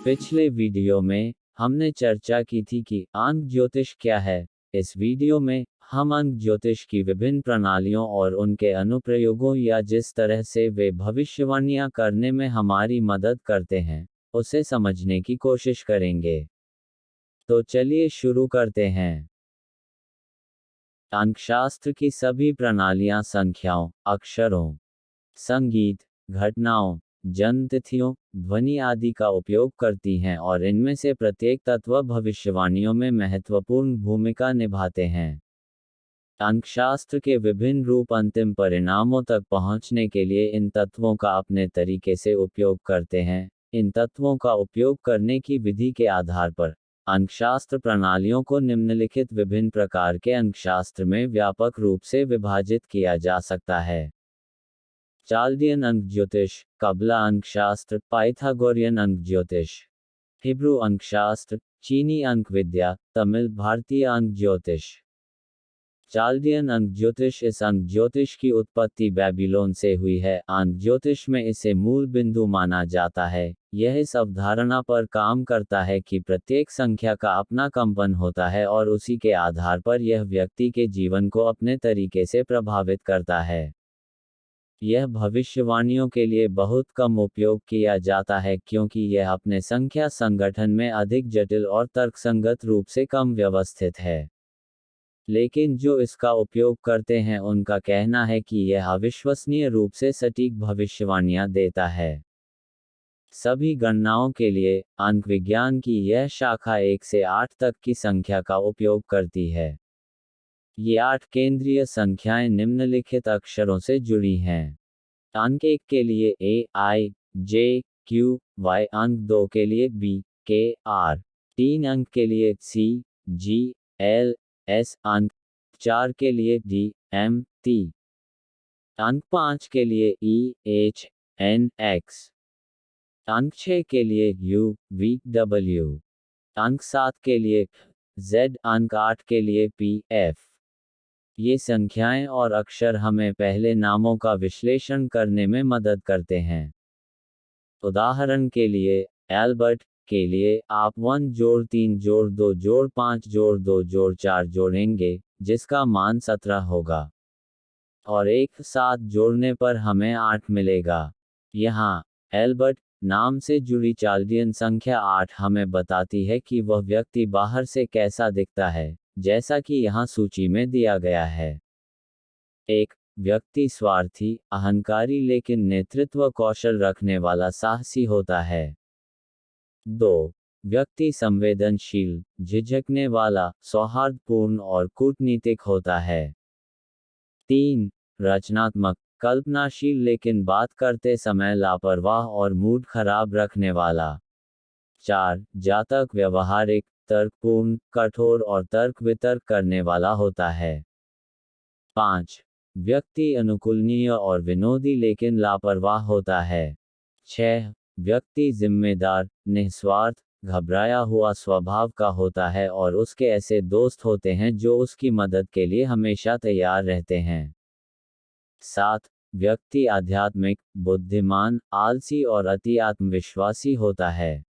पिछले वीडियो में हमने चर्चा की थी कि अंक ज्योतिष क्या है। इस वीडियो में हम अंक ज्योतिष की विभिन्न प्रणालियों और उनके अनुप्रयोगों या जिस तरह से वे भविष्यवाणियां करने में हमारी मदद करते हैं, उसे समझने की कोशिश करेंगे। तो चलिए शुरू करते हैं। अंकशास्त्र की सभी प्रणालियां संख्याओं, अक्षरों, संगीत, घटनाओं, जन्म तिथियों, ध्वनि आदि का उपयोग करती हैं और इनमें से प्रत्येक तत्व भविष्यवाणियों में महत्वपूर्ण भूमिका निभाते हैं। अंकशास्त्र के विभिन्न रूप अंतिम परिणामों तक पहुंचने के लिए इन तत्वों का अपने तरीके से उपयोग करते हैं। इन तत्वों का उपयोग करने की विधि के आधार पर अंकशास्त्र प्रणालियों को निम्नलिखित विभिन्न प्रकार के अंकशास्त्र में व्यापक रूप से विभाजित किया जा सकता है। चाल्डियन अंक ज्योतिष, कबला अंकशास्त्र, पाइथागोरियन अंक ज्योतिष, हिब्रू अंकशास्त्र, चीनी अंक विद्या, तमिल भारतीय अंक ज्योतिष। चाल्डियन अंक ज्योतिष। इस अंक ज्योतिष की उत्पत्ति बेबीलोन से हुई है। अंक ज्योतिष में इसे मूल बिंदु माना जाता है। यह इस अवधारणा पर काम करता है कि प्रत्येक संख्या का अपना कंपन होता है और उसी के आधार पर यह व्यक्ति के जीवन को अपने तरीके से प्रभावित करता है। यह भविष्यवाणियों के लिए बहुत कम उपयोग किया जाता है क्योंकि यह अपने संख्या संगठन में अधिक जटिल और तर्कसंगत रूप से कम व्यवस्थित है। लेकिन जो इसका उपयोग करते हैं उनका कहना है कि यह अविश्वसनीय रूप से सटीक भविष्यवाणियां देता है। सभी गणनाओं के लिए अंक विज्ञान की यह शाखा 1 से 8 तक की संख्या का उपयोग करती है। ये 8 केंद्रीय संख्याएं निम्नलिखित अक्षरों से जुड़ी हैं। अंक 1 के लिए A, I, J, Q, Y, अंक 2 के लिए B, K, R, 3 अंक के लिए C, G, L, S, अंक 4 के लिए D, M, T, अंक 5 के लिए E, H, N, X, अंक 6 के लिए U, V, W, अंक 7 के लिए Z, अंक 8 के लिए P, F। ये संख्याएं और अक्षर हमें पहले नामों का विश्लेषण करने में मदद करते हैं। उदाहरण के लिए, एल्बर्ट के लिए आप 1 जोड़ 3 जोड़ 2 जोड़ 5 जोड़ 2 जोड़ 4 जोड़ेंगे, जिसका मान 17 होगा। और एक साथ जोड़ने पर हमें 8 मिलेगा। यहाँ एल्बर्ट नाम से जुड़ी चाल्डियन संख्या 8 हमें बताती है कि वह व्यक्ति बाहर से कैसा दिखता है, जैसा कि यहाँ सूची में दिया गया है। 1 व्यक्ति स्वार्थी, अहंकारी लेकिन नेतृत्व कौशल रखने वाला साहसी होता है। 2 व्यक्ति संवेदनशील, झिझकने वाला, सौहार्दपूर्ण और कूटनीतिक होता है। 3 रचनात्मक, कल्पनाशील लेकिन बात करते समय लापरवाह और मूड खराब रखने वाला। 4 जातक व्यवहारिक, तर्कपूर्ण, कठोर और तर्क वितर्क करने वाला होता है। 5 व्यक्ति अनुकूलनीय और विनोदी लेकिन लापरवाह होता है। 6 व्यक्ति जिम्मेदार, निस्वार्थ, घबराया हुआ स्वभाव का होता है और उसके ऐसे दोस्त होते हैं जो उसकी मदद के लिए हमेशा तैयार रहते हैं। 7 व्यक्ति आध्यात्मिक, बुद्धिमान, आलसी और अति आत्मविश्वासी होता है।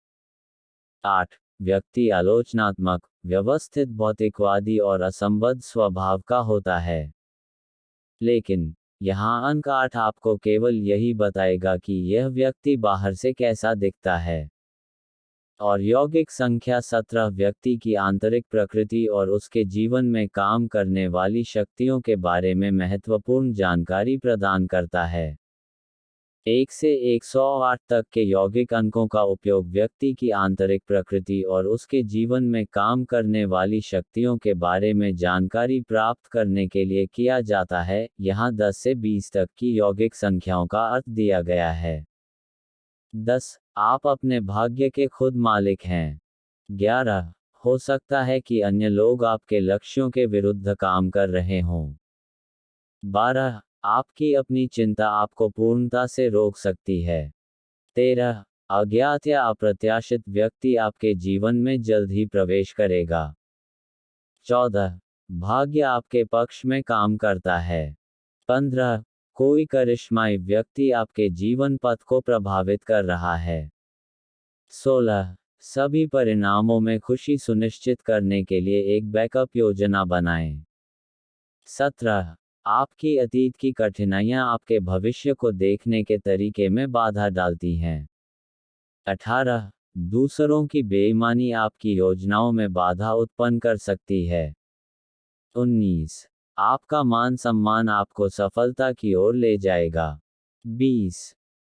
8 व्यक्ति आलोचनात्मक, व्यवस्थित, भौतिकवादी और असंबद्ध स्वभाव का होता है। लेकिन यहाँ अंक 8 आपको केवल यही बताएगा कि यह व्यक्ति बाहर से कैसा दिखता है। और यौगिक संख्या 17 व्यक्ति की आंतरिक प्रकृति और उसके जीवन में काम करने वाली शक्तियों के बारे में महत्वपूर्ण जानकारी प्रदान करता है। 1 से 108 तक के यौगिक अंकों का उपयोग व्यक्ति की आंतरिक प्रकृति और उसके जीवन में काम करने वाली शक्तियों के बारे में जानकारी प्राप्त करने के लिए किया जाता है। यहाँ 10 से 20 तक की यौगिक संख्याओं का अर्थ दिया गया है। 10 आप अपने भाग्य के खुद मालिक हैं। 11 हो सकता है कि अन्य लोग आपके लक्ष्यों के विरुद्ध काम कर रहे हों। 12 आपकी अपनी चिंता आपको पूर्णता से रोक सकती है। 13 अज्ञात या अप्रत्याशित व्यक्ति आपके जीवन में जल्द ही प्रवेश करेगा। 14 भाग्य आपके पक्ष में काम करता है। 15 कोई करिश्माई व्यक्ति आपके जीवन पथ को प्रभावित कर रहा है। 16. सभी परिणामों में खुशी सुनिश्चित करने के लिए एक बैकअप योजना बनाएं। 17. आपकी अतीत की कठिनाइयां आपके भविष्य को देखने के तरीके में बाधा डालती हैं। 18. दूसरों की बेईमानी आपकी योजनाओं में बाधा उत्पन्न कर सकती है। 19. आपका मान सम्मान आपको सफलता की ओर ले जाएगा। 20.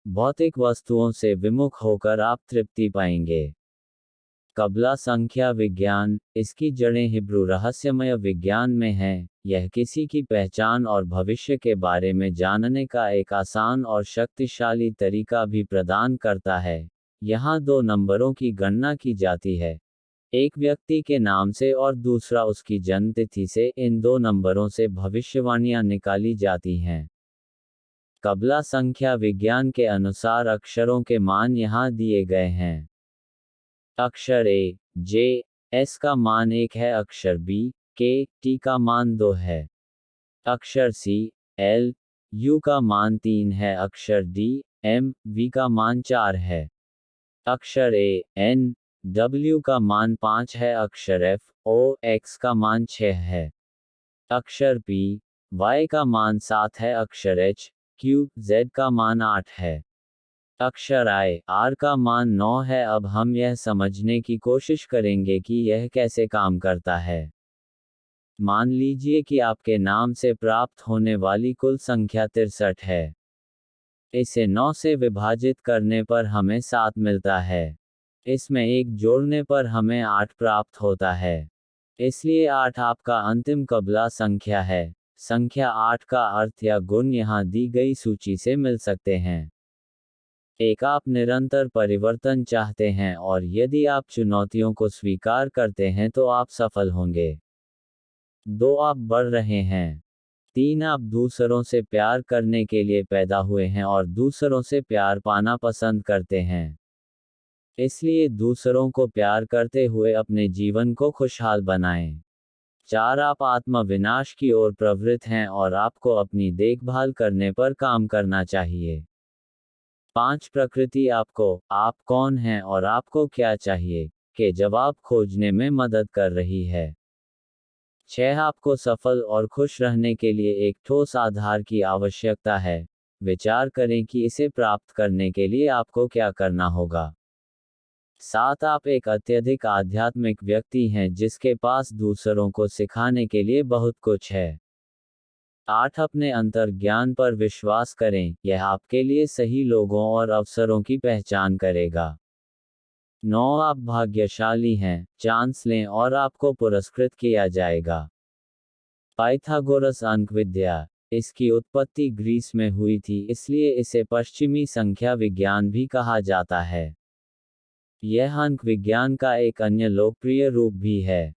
भौतिक वस्तुओं से विमुख होकर आप तृप्ति पाएंगे। कबला संख्या विज्ञान, इसकी जड़ें हिब्रू रहस्यमय विज्ञान में हैं। यह किसी की पहचान और भविष्य के बारे में जानने का एक आसान और शक्तिशाली तरीका भी प्रदान करता है। यहाँ 2 नंबरों की गणना की जाती है, एक व्यक्ति के नाम से और दूसरा उसकी जन्मतिथि से। इन 2 नंबरों से भविष्यवाणियां निकाली जाती हैं। कबला संख्या विज्ञान के अनुसार अक्षरों के मान यहाँ दिए गए हैं। अक्षर ए, जे, एस का मान 1 है। अक्षर बी, के, टी का मान 2 है। अक्षर सी, एल, यू का मान 3 है। अक्षर डी, एम, वी का मान 4 है। अक्षर ए, एन, डब्ल्यू का मान 5 है। अक्षर एफ, ओ, एक्स का मान 6 है। अक्षर पी, वाई का मान 7 है। अक्षर एच, क्यू, जेड का मान 8 है। अक्षर आई, आर का मान 9 है। अब हम यह समझने की कोशिश करेंगे कि यह कैसे काम करता है। मान लीजिए कि आपके नाम से प्राप्त होने वाली कुल संख्या 63 है। इसे 9 से विभाजित करने पर हमें 7 मिलता है। इसमें 1 जोड़ने पर हमें 8 प्राप्त होता है। इसलिए 8 आपका अंतिम कबला संख्या है। संख्या 8 का अर्थ या गुण यहाँ दी गई सूची से मिल सकते हैं। 1. आप निरंतर परिवर्तन चाहते हैं और यदि आप चुनौतियों को स्वीकार करते हैं तो आप सफल होंगे। 2. आप बढ़ रहे हैं। 3. आप दूसरों से प्यार करने के लिए पैदा हुए हैं और दूसरों से प्यार पाना पसंद करते हैं, इसलिए दूसरों को प्यार करते हुए अपने जीवन को खुशहाल बनाएं। 4. आप आत्म विनाश की ओर प्रवृत्त हैं और आपको अपनी देखभाल करने पर काम करना चाहिए। 5. प्रकृति आपको, आप कौन हैं और आपको क्या चाहिए, के जवाब खोजने में मदद कर रही है। 6. आपको सफल और खुश रहने के लिए एक ठोस आधार की आवश्यकता है। विचार करें कि इसे प्राप्त करने के लिए आपको क्या करना होगा। 7. आप एक अत्यधिक आध्यात्मिक व्यक्ति हैं जिसके पास दूसरों को सिखाने के लिए बहुत कुछ है। 8. अपने अंतर्ज्ञान पर विश्वास करें, यह आपके लिए सही लोगों और अवसरों की पहचान करेगा। 9. आप भाग्यशाली हैं, चांस लें और आपको पुरस्कृत किया जाएगा। पाइथागोरस अंक विद्या, इसकी उत्पत्ति ग्रीस में हुई थी, इसलिए इसे पश्चिमी संख्या विज्ञान भी कहा जाता है। यह अंक विज्ञान का एक अन्य लोकप्रिय रूप भी है।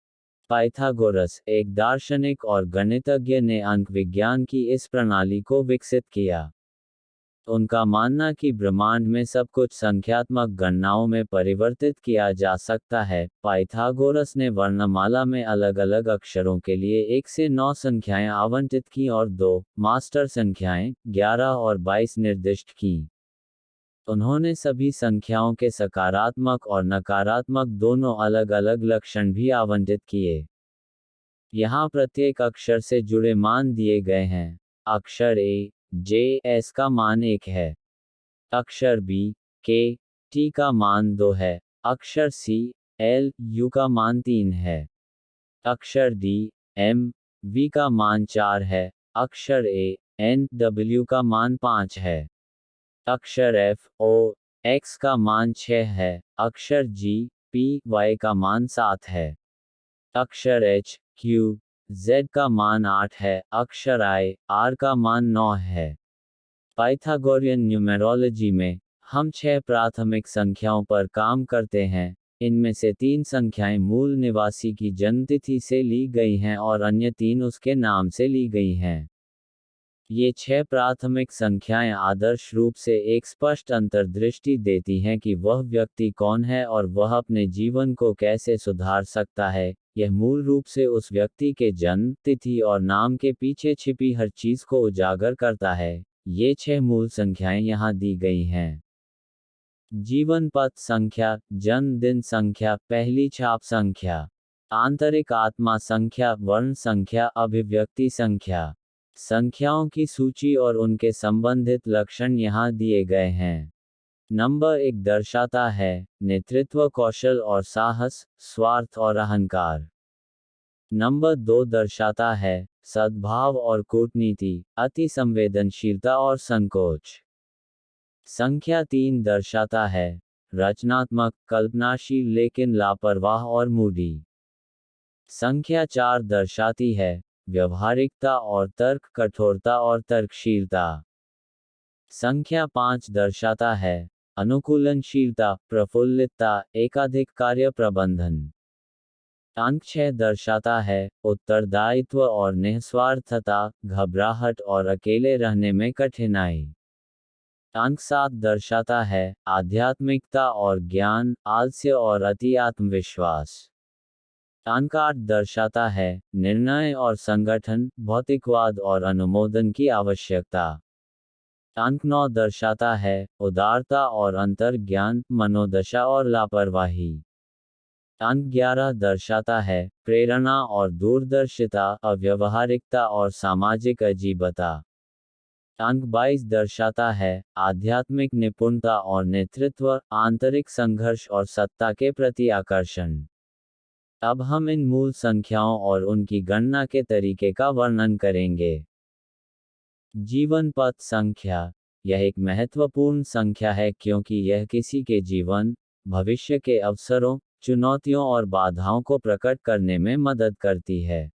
पाइथागोरस, एक दार्शनिक और गणितज्ञ, ने अंक विज्ञान की इस प्रणाली को विकसित किया। उनका मानना कि ब्रह्मांड में सब कुछ संख्यात्मक गणनाओं में परिवर्तित किया जा सकता है। पाइथागोरस ने वर्णमाला में अलग अलग अक्षरों के लिए 1 से 9 संख्याएं आवंटित की और 2 मास्टर संख्याएं 11 और 22 निर्दिष्ट की। उन्होंने सभी संख्याओं के सकारात्मक और नकारात्मक दोनों अलग अलग लक्षण भी आवंटित किए। यहाँ प्रत्येक अक्षर से जुड़े मान दिए गए हैं। अक्षर ए, जे, एस का मान 1 है। अक्षर बी, के, टी का मान 2 है। अक्षर सी, एल, यू का मान 3 है। अक्षर डी, एम, वी का मान 4 है। अक्षर ए, एन, डब्ल्यू का मान 5 है। अक्षर एफ, ओ, एक्स का मान 6 है। अक्षर जी, पी, वाई का मान 7 है। अक्षर एच, क्यू, जेड का मान 8 है। अक्षर आई, आर का मान 9 है। पाइथागोरियन न्यूमेरोलॉजी में, हम 6 प्राथमिक संख्याओं पर काम करते हैं। इनमें से 3 संख्याएं मूल निवासी की जन्मतिथि से ली गई हैं और अन्य 3 उसके नाम से ली गई हैं। ये 6 प्राथमिक संख्याएं आदर्श रूप से एक स्पष्ट अंतर्दृष्टि देती हैं कि वह व्यक्ति कौन है और वह अपने जीवन को कैसे सुधार सकता है। यह मूल रूप से उस व्यक्ति के जन्म तिथि और नाम के पीछे छिपी हर चीज को उजागर करता है। ये 6 मूल संख्याएं यहाँ दी गई हैं। जीवन पथ संख्या, जन्मदिन संख्या, पहली छाप संख्या, आंतरिक आत्मा संख्या, वर्ण संख्या, अभिव्यक्ति संख्या। संख्याओं की सूची और उनके संबंधित लक्षण यहाँ दिए गए हैं। नंबर 1 दर्शाता है नेतृत्व कौशल और साहस, स्वार्थ और अहंकार। नंबर 2 दर्शाता है सद्भाव और कूटनीति, अति संवेदनशीलता और संकोच। संख्या 3 दर्शाता है रचनात्मक, कल्पनाशील लेकिन लापरवाह और मूडी। संख्या 4 दर्शाती है व्यवहारिकता और तर्क, कठोरता और तर्कशीलता। संख्या 5 दर्शाता है अनुकूलनशीलता, प्रफुल्लितता, एकाधिक कार्य प्रबंधन। अंक 6 दर्शाता है उत्तरदायित्व और निस्वार्थता, घबराहट और अकेले रहने में कठिनाई। अंक 7 दर्शाता है आध्यात्मिकता और ज्ञान, आलस्य और अति आत्मविश्वास। अंक 8 दर्शाता है निर्णय और संगठन, भौतिकवाद और अनुमोदन की आवश्यकता। अंक 9 दर्शाता है उदारता और अंतर्ज्ञान, मनोदशा और लापरवाही। अंक 11 दर्शाता है प्रेरणा और दूरदर्शिता, अव्यवहारिकता और सामाजिक अजीबता। अंक 22 दर्शाता है आध्यात्मिक निपुणता और नेतृत्व, आंतरिक संघर्ष और सत्ता के प्रति आकर्षण। अब हम इन मूल संख्याओं और उनकी गणना के तरीके का वर्णन करेंगे। जीवन पथ संख्या, यह एक महत्वपूर्ण संख्या है क्योंकि यह किसी के जीवन, भविष्य के अवसरों, चुनौतियों और बाधाओं को प्रकट करने में मदद करती है।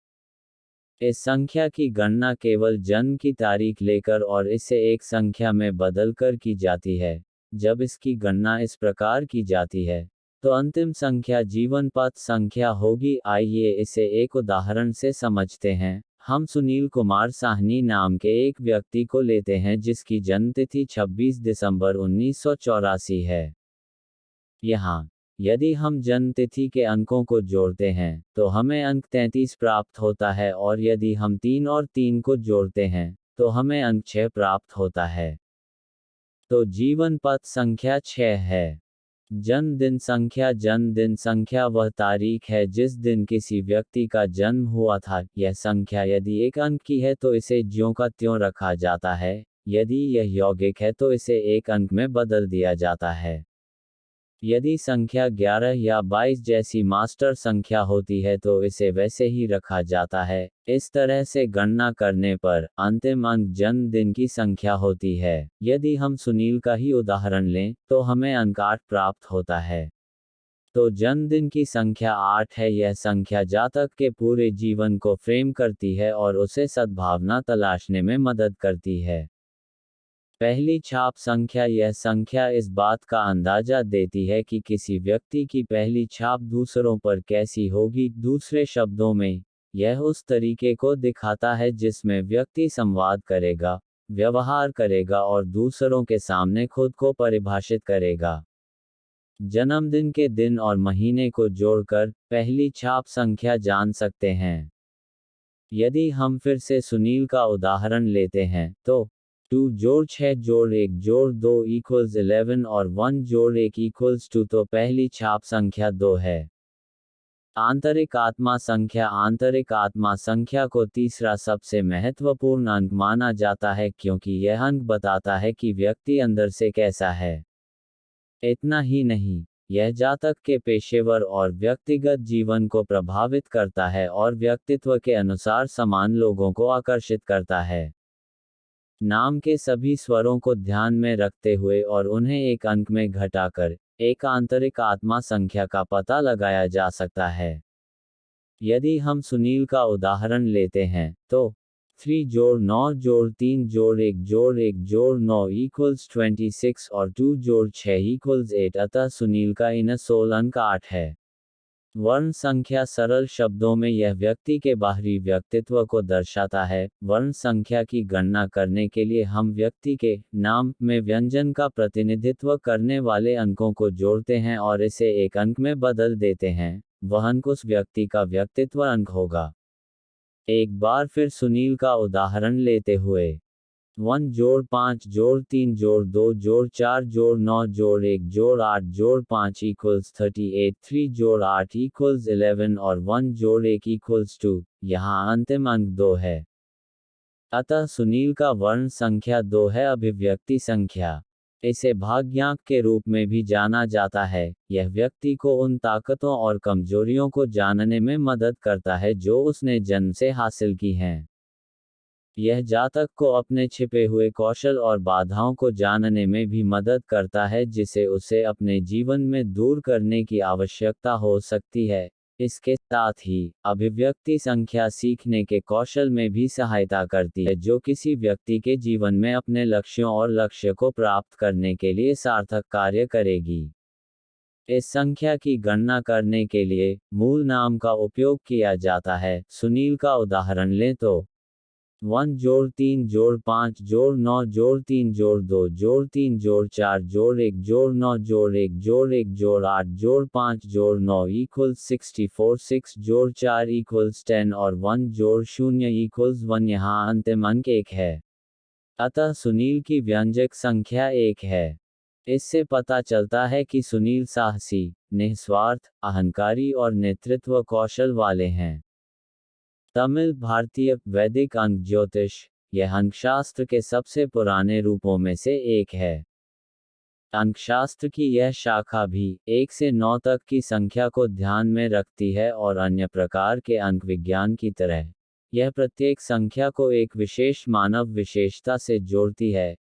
इस संख्या की गणना केवल जन्म की तारीख लेकर और इसे एक संख्या में बदलकर की जाती है। जब इसकी गणना इस प्रकार की जाती है, तो अंतिम संख्या जीवन पथ संख्या होगी। आइए इसे एक उदाहरण से समझते हैं। हम सुनील कुमार साहनी नाम के एक व्यक्ति को लेते हैं जिसकी जन्मतिथि 26 दिसंबर 1984 है। यहाँ यदि हम जन्मतिथि के अंकों को जोड़ते हैं तो हमें अंक 33 प्राप्त होता है, और यदि हम 3 और 3 को जोड़ते हैं तो हमें अंक 6 प्राप्त होता है। तो जीवन पथ संख्या 6 है। जन्मदिन संख्या वह तारीख है जिस दिन किसी व्यक्ति का जन्म हुआ था। यह संख्या यदि एक अंक की है तो इसे ज्यों का त्यों रखा जाता है, यदि यह यौगिक है तो इसे एक अंक में बदल दिया जाता है। यदि संख्या 11 या 22 जैसी मास्टर संख्या होती है तो इसे वैसे ही रखा जाता है। इस तरह से गणना करने पर अंतिम अंक जन्मदिन की संख्या होती है। यदि हम सुनील का ही उदाहरण लें तो हमें अंक 8 प्राप्त होता है। तो जन्मदिन की संख्या 8 है। यह संख्या जातक के पूरे जीवन को फ्रेम करती है और उसे सद्भावना तलाशने में मदद करती है। पहली छाप संख्या, यह संख्या इस बात का अंदाजा देती है कि किसी व्यक्ति की पहली छाप दूसरों पर कैसी होगी। दूसरे शब्दों में, यह उस तरीके को दिखाता है जिसमें व्यक्ति संवाद करेगा, व्यवहार करेगा और दूसरों के सामने खुद को परिभाषित करेगा। जन्मदिन के दिन और महीने को जोड़कर पहली छाप संख्या जान सकते हैं। यदि हम फिर से सुनील का उदाहरण लेते हैं तो 2 जोड़ 6 जोड़ 1 जोड़ 2 इक्वल्स 11 और 1 जोड़ 1 इक्वल्स 2, तो पहली छाप संख्या 2 है। आंतरिक आत्मा संख्या को तीसरा सबसे महत्वपूर्ण अंक माना जाता है क्योंकि यह अंक बताता है कि व्यक्ति अंदर से कैसा है। इतना ही नहीं, यह जातक के पेशेवर और व्यक्तिगत जीवन को प्रभावित करता है और व्यक्तित्व के अनुसार समान लोगों को आकर्षित करता है। नाम के सभी स्वरों को ध्यान में रखते हुए और उन्हें एक अंक में घटाकर एक आंतरिक आत्मा संख्या का पता लगाया जा सकता है। यदि हम सुनील का उदाहरण लेते हैं तो 3 जोड़ 9 जोड़ 3 जोड़ 1 जोड़ 1 जोड़ 9 इक्वल्स 26 और 2 जोड़ 6 इक्वल्स 8, अतः सुनील का इनर सोल अंक 8 है। वर्ण संख्या, सरल शब्दों में यह व्यक्ति के बाहरी व्यक्तित्व को दर्शाता है। वर्ण संख्या की गणना करने के लिए हम व्यक्ति के नाम में व्यंजन का प्रतिनिधित्व करने वाले अंकों को जोड़ते हैं और इसे एक अंक में बदल देते हैं। वह अंक उस व्यक्ति का व्यक्तित्व अंक होगा। एक बार फिर सुनील का उदाहरण लेते हुए 1 जोड़ 5 जोड़ 3 जोड़ 2 जोड़ 4 जोड़ 9 जोड़ 1 जोड़ 8 जोड़ 5 इक्वल्स 38, 3 जोड़ 8 इक्वल्स 11 और 1 जोड़ 1 इक्वल्स 2। यहाँ अंतिम अंक 2 है। अतः सुनील का वर्ण संख्या 2 है। अभिव्यक्ति संख्या, इसे भाग्यांक के रूप में भी जाना जाता है। यह व्यक्ति को उन ताकतों और कमजोरियों को जानने में मदद करता है जो उसने जन्म से हासिल की हैं। यह जातक को अपने छिपे हुए कौशल और बाधाओं को जानने में भी मदद करता है जिसे उसे अपने जीवन में दूर करने की आवश्यकता हो सकती है। इसके साथ ही अभिव्यक्ति संख्या सीखने के कौशल में भी सहायता करती है जो किसी व्यक्ति के जीवन में अपने लक्ष्यों और लक्ष्य को प्राप्त करने के लिए सार्थक कार्य करेगी। इस संख्या की गणना करने के लिए मूल नाम का उपयोग किया जाता है। सुनील का उदाहरण लें तो 1 जोड़ 3 जोड़ 5 जोड़ 9 जोड़ 3 जोड़ 2 जोड़ 3 जोड़ 4 जोड़ 1 जोड़ 9 जोड़ 1 जोड़ 1 जोड़ 8 जोड़ 5 जोड़ 9 इक्वल्स 64, 6 जोड़ 4 इक्वल्स 10 और 1 जोड़ 0 इक्वल्स 1। यहाँ अंतिम अंक 1 है। अतः सुनील की व्यंजक संख्या 1 है। इससे पता चलता है कि सुनील साहसी, निस्वार्थ, अहंकारी और नेतृत्व कौशल वाले हैं। तमिल भारतीय वैदिक अंक ज्योतिष, यह अंकशास्त्र के सबसे पुराने रूपों में से एक है। अंकशास्त्र की यह शाखा भी 1 से 9 तक की संख्या को ध्यान में रखती है और अन्य प्रकार के अंक विज्ञान की तरह यह प्रत्येक संख्या को एक विशेष मानव विशेषता से जोड़ती है।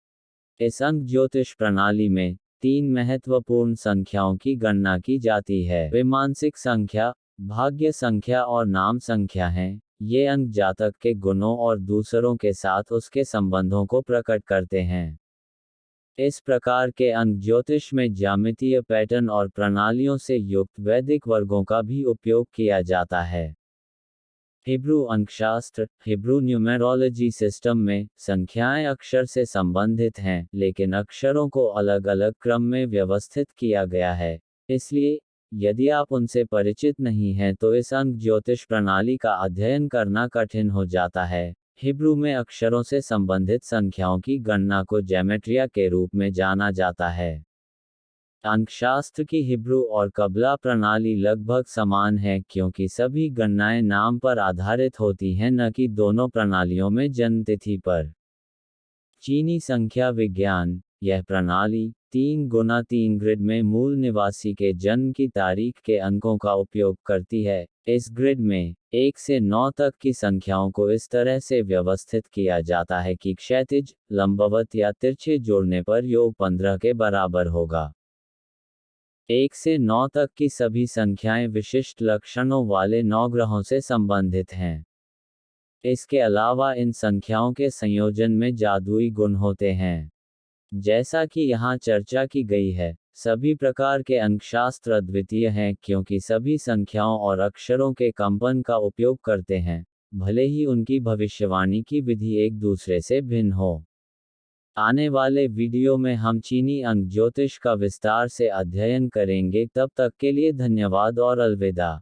इस अंक ज्योतिष प्रणाली में 3 महत्वपूर्ण संख्याओं की गणना की जाती है। वे मानसिक संख्या, भाग्य संख्या और नाम संख्या हैं। ये अंक जातक के गुणों और दूसरों के साथ उसके संबंधों को प्रकट करते हैं। इस प्रकार के अंक ज्योतिष में ज्यामितीय पैटर्न और प्रणालियों से युक्त वैदिक वर्गों का भी उपयोग किया जाता है। हिब्रू अंकशास्त्र, हिब्रू न्यूमेरोलॉजी सिस्टम में संख्याएं अक्षर से संबंधित हैं, लेकिन अक्षरों को अलग अलग क्रम में व्यवस्थित किया गया है। इसलिए यदि आप उनसे परिचित नहीं हैं तो इस अंक ज्योतिष प्रणाली का अध्ययन करना कठिन हो जाता है। हिब्रू में अक्षरों से संबंधित संख्याओं की गणना को ज्योमेट्रिया के रूप में जाना जाता है। अंकशास्त्र की हिब्रू और कबला प्रणाली लगभग समान है क्योंकि सभी गणनाएं नाम पर आधारित होती हैं, न कि दोनों प्रणालियों में जन्मतिथि पर। चीनी संख्या विज्ञान, यह प्रणाली 3x3 ग्रिड में मूल निवासी के जन्म की तारीख के अंकों का उपयोग करती है। इस ग्रिड में 1 से 9 तक की संख्याओं को इस तरह से व्यवस्थित किया जाता है कि क्षैतिज, लंबवत या तिरछे जोड़ने पर योग 15 के बराबर होगा। 1 से 9 तक की सभी संख्याएं विशिष्ट लक्षणों वाले 9 ग्रहों से संबंधित हैं। इसके अलावा इन संख्याओं के संयोजन में जादुई गुण होते हैं। जैसा कि यहाँ चर्चा की गई है, सभी प्रकार के अंकशास्त्र अद्वितीय हैं क्योंकि सभी संख्याओं और अक्षरों के कंपन का उपयोग करते हैं, भले ही उनकी भविष्यवाणी की विधि एक दूसरे से भिन्न हो। आने वाले वीडियो में हम चीनी अंक ज्योतिष का विस्तार से अध्ययन करेंगे। तब तक के लिए धन्यवाद और अलविदा।